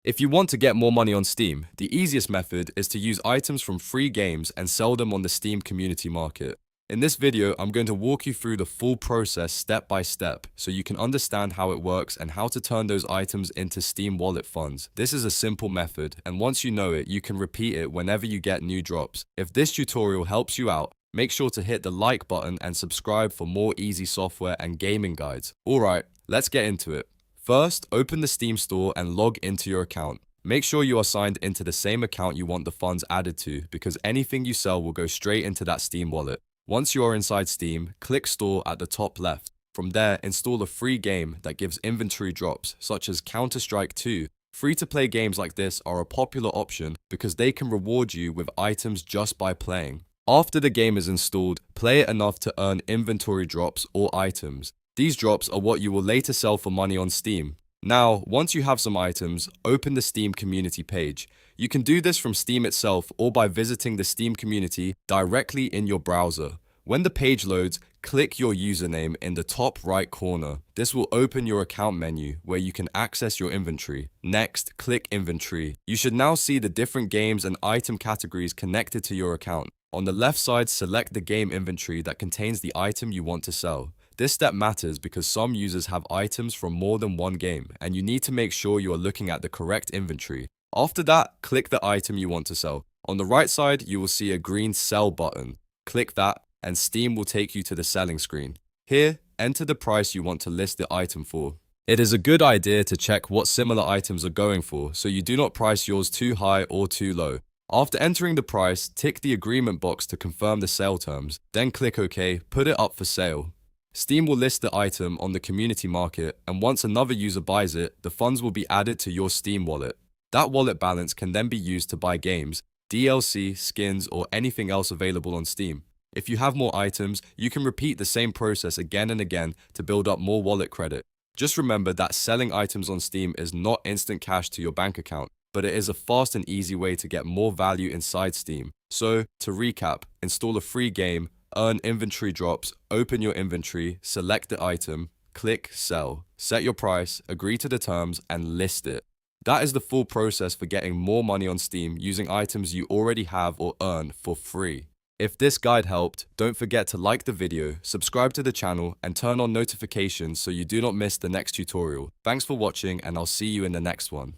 If you want to get more money on Steam, the easiest method is to use items from free games and sell them on the Steam community market. In this video, I'm going to walk you through the full process step by step so you can understand how it works and how to turn those items into Steam wallet funds. This is a simple method, and once you know it, you can repeat it whenever you get new drops. If this tutorial helps you out, make sure to hit the like button and subscribe for more easy software and gaming guides. Alright, let's get into it. First, open the Steam store and log into your account. Make sure you are signed into the same account you want the funds added to, because anything you sell will go straight into that Steam wallet. Once you are inside Steam, click Store at the top left. From there, install a free game that gives inventory drops, such as Counter-Strike 2. Free-to-play games like this are a popular option because they can reward you with items just by playing. After the game is installed, play it enough to earn inventory drops or items. These drops are what you will later sell for money on Steam. Now, once you have some items, open the Steam community page. You can do this from Steam itself or by visiting the Steam community directly in your browser. When the page loads, click your username in the top right corner. This will open your account menu where you can access your inventory. Next, click Inventory. You should now see the different games and item categories connected to your account. On the left side, select the game inventory that contains the item you want to sell. This step matters because some users have items from more than one game, and you need to make sure you are looking at the correct inventory. After that, click the item you want to sell. On the right side, you will see a green Sell button. Click that, and Steam will take you to the selling screen. Here, enter the price you want to list the item for. It is a good idea to check what similar items are going for, so you do not price yours too high or too low. After entering the price, tick the agreement box to confirm the sale terms, then click OK, put it up for sale. Steam will list the item on the community market, and once another user buys it, the funds will be added to your Steam wallet. That wallet balance can then be used to buy games, DLC, skins, or anything else available on Steam. If you have more items, you can repeat the same process again and again to build up more wallet credit. Just remember that selling items on Steam is not instant cash to your bank account, but it is a fast and easy way to get more value inside Steam. So, to recap, install a free game, earn inventory drops, open your inventory, select the item, click Sell, set your price, agree to the terms, and list it. That is the full process for getting more money on Steam using items you already have or earn for free. If this guide helped, don't forget to like the video, subscribe to the channel, and turn on notifications so you do not miss the next tutorial. Thanks for watching, and I'll see you in the next one.